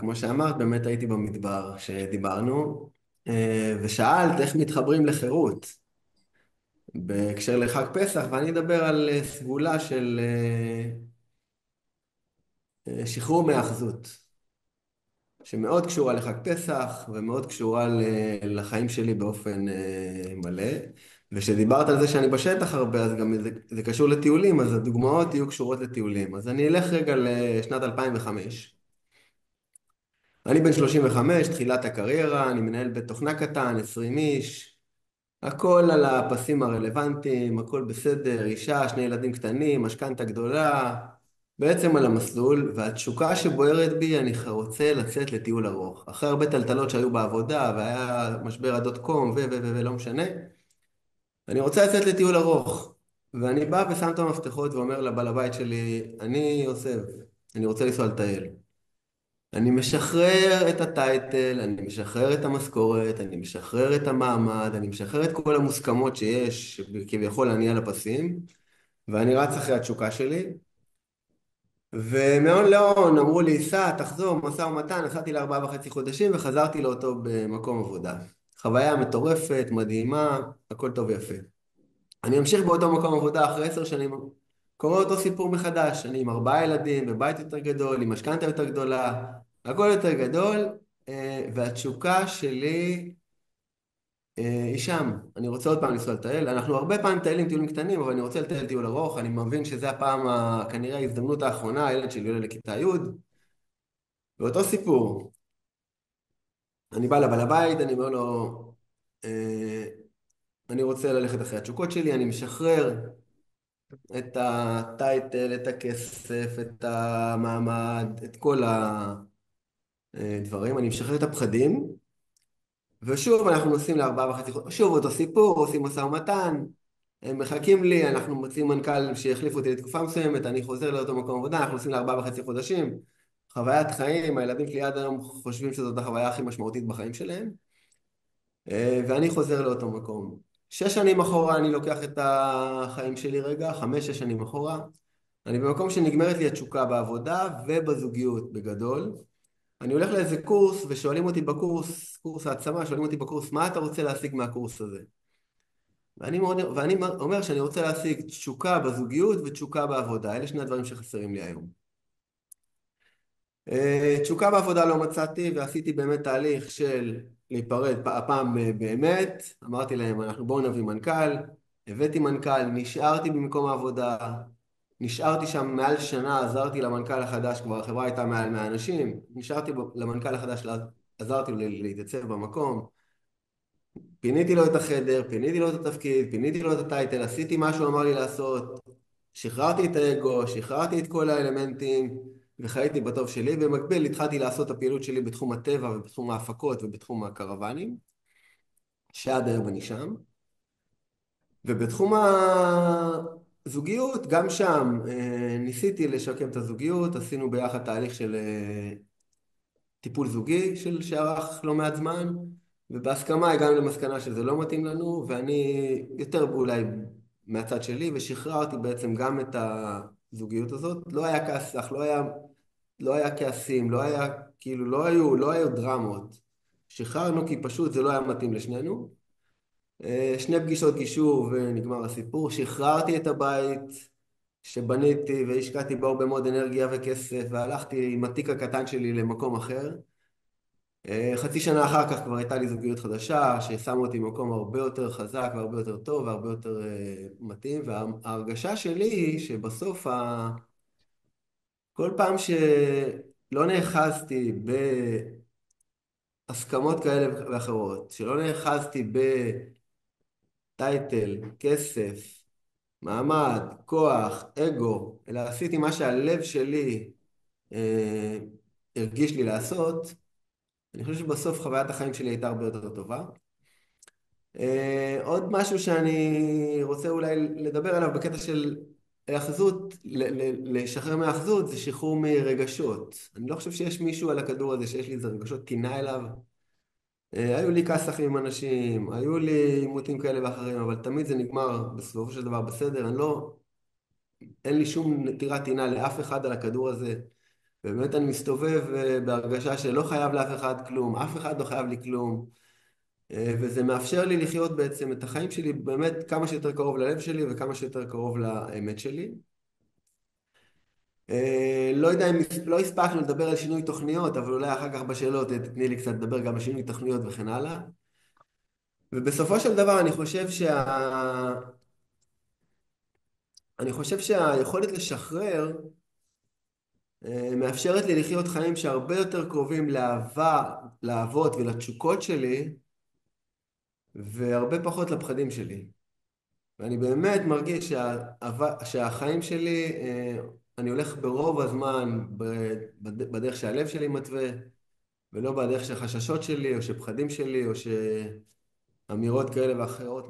כמו שאמרת, באמת הייתי במדבר שדיברנו, ושאלת איך מתחברים לחירות בהקשר לחג פסח, ואני אדבר על סגולה של שחרור מאחזות, שמאוד קשורה לחג פסח ומאוד קשורה לחיים שלי באופן מלא. וכשדיברת על זה שאני בשטח הרבה, אז גם זה קשור לטיולים, אז הדוגמאות יהיו קשורות לטיולים. אז אני אלך רגע לשנת 2005. אני בן 35, תחילת הקריירה, אני מנהל בית תוכנה קטן, 20 איש, הכל על הפסים הרלוונטיים, הכל בסדר, אישה, שני ילדים קטנים, משכנתה גדולה, בעצם על המסלול, והתשוקה שבוערת בי, אני רוצה לצאת לטיול ארוך. אחרי הרבה טלטלות שהיו בעבודה, והיה משבר הדוט קום, ולא משנה, אני רוצה לצאת לטיול ארוך. ואני בא ושם את המפתחות ואומר לבעל הבית שלי, אני עוזב, אני רוצה לנסוע לטייל. אני משחרר את הטייטל, אני משחרר את המשכורת, אני משחרר את המעמד, אני משחרר את כל המוסכמות שיש, כביכול אני על הפסים, ואני רץ אחרי התשוקה שלי. ומהון להון אמרו לי, סע, תחזור, משא ומתן, נסעתי ל4.5 חודשים וחזרתי לאותו במקום עבודה. חוויה מטורפת, מדהימה, הכל טוב ויפה. אני אמשיך באותו מקום עבודה אחרי 10 שנים, קורה אותו סיפור מחדש, אני עם 4 ילדים, בבית יותר גדול, עם משכנתה יותר גדולה, הכל יותר גדול, והתשוקה שלי היא שם. אני רוצה עוד פעם לנסוע לטייל, אנחנו הרבה פעמים טיילים טיולים קטנים, אבל אני רוצה לטייל טיול ארוך, אני מבין שזה הפעם, כנראה ההזדמנות האחרונה, הילד שלי עולה לכיתה י', ואותו סיפור. אני בא לבעל הבית, אני אומר לו, אה, אני רוצה ללכת אחרי התשוקות שלי, אני משחרר את הטייטל, את הכסף, את המעמד, את כל הדברים. אני משחרר את הפחדים, ושוב אנחנו נוסעים ל4.5 חודשים, שוב אותו סיפור, עושים משא ומתן, הם מחכים לי, אנחנו מוצאים מנכ"ל שיחליף אותי לתקופה מסוימת, אני חוזר לאותו מקום עבודה, אנחנו נוסעים ל4.5 חודשים, חוויית חיים, הילדים שלי עד היום חושבים שזאת החוויה הכי משמעותית בחיים שלהם, ואני חוזר לאותו מקום. 6 שנים אחורה אני לוקח את החיים שלי רגע, 5-6 שנים אחורה, אני במקום שנגמרת לי התשוקה בעבודה ובזוגיות בגדול. אני הולך לאיזה קורס ושואלים אותי בקורס, קורס העצמה, שואלים אותי בקורס, מה אתה רוצה להשיג מהקורס הזה? ואני אומר שאני רוצה להשיג תשוקה בזוגיות ותשוקה בעבודה. אלה שני הדברים שחסרים לי היום. תשוקה בעבודה לא מצאתי, ועשיתי באמת תהליך של להיפרד הפעם באמת. אמרתי להם, בואו נביא מנכ"ל, הבאתי מנכ"ל, נשארתי במקום העבודה, נשארתי שם מעל שנה, עזרתי למנכ"ל החדש, כבר החברה הייתה מעל 100 אנשים, נשארתי למנכ"ל החדש, עזרתי לו להתייצב במקום, פיניתי לו את החדר, פיניתי לו את התפקיד, פיניתי לו את הטייטל, עשיתי מה שהוא אמר לי לעשות, שחררתי את האגו, שחררתי את כל האלמנטים, וחייתי בטוב שלי. במקביל התחלתי לעשות את הפעילות שלי בתחום הטבע ובתחום ההפקות ובתחום הקרוונים, שעד היום אני שם. ובתחום הזוגיות, גם שם ניסיתי לשקם את הזוגיות, עשינו ביחד תהליך של טיפול זוגי שארך לא מעט זמן, ובהסכמה הגענו למסקנה שזה לא מתאים לנו, ואני יותר אולי מהצד שלי, ושחררתי בעצם גם את הזוגיות הזאת. לא היה כסח, לא היה כעסים, לא היה, כאילו לא היו דרמות. שחררנו כי פשוט זה לא היה מתאים לשנינו. 2 פגישות גישור ונגמר הסיפור. שחררתי את הבית שבניתי והשקעתי בו הרבה מאוד אנרגיה וכסף, והלכתי עם התיק הקטן שלי למקום אחר. חצי שנה אחר כך כבר הייתה לי זוגיות חדשה, ששמו אותי במקום הרבה יותר חזק והרבה יותר טוב והרבה יותר מתאים, וההרגשה שלי היא שבסוף כל פעם שלא נאחזתי בהסכמות כאלה ואחרות, שלא נאחזתי בטייטל, כסף, מעמד, כוח, אגו, אלא עשיתי מה שהלב שלי אה, הרגיש לי לעשות, אני חושב שבסוף חוויית החיים שלי הייתה הרבה יותר טובה. עוד משהו שאני רוצה אולי לדבר עליו בקטע של האחזות, לשחרר מהאחזות, זה שחרור מרגשות. אני לא חושב שיש מישהו על הכדור הזה שיש לי איזה רגשות טינה אליו. היו לי כסחים עם אנשים, היו לי עימותים כאלה ואחרים, אבל תמיד זה נגמר בסופו של דבר בסדר. אין לי שום נטירת טינה לאף אחד על הכדור הזה. באמת אני מסתובב בהרגשה שלא חייב לאף אחד כלום, אף אחד לא חייב לי כלום. וזה מאפשר לי לחיות בעצם את החיים שלי באמת כמה שיותר קרוב ללב שלי וכמה שיותר קרוב לאמת שלי. לא יודע אם לא הספקנו לדבר על שינוי תוכניות, אבל אולי אחר כך בשאלות תתני לי קצת לדבר גם על שינוי תוכניות וכן הלאה. ובסופו של דבר אני חושב שהיכולת לשחרר מאפשרת לי לחיות חיים שהרבה יותר קרובים לאהבה, לאהבות ולתשוקות שלי, והרבה פחות לפחדים שלי. ואני באמת מרגיש שהחיים שלי, אני הולך ברוב הזמן בדרך שהלב שלי מתווה, ולא בדרך של חששות שלי, או של פחדים שלי, או שאמירות כאלה ואחרות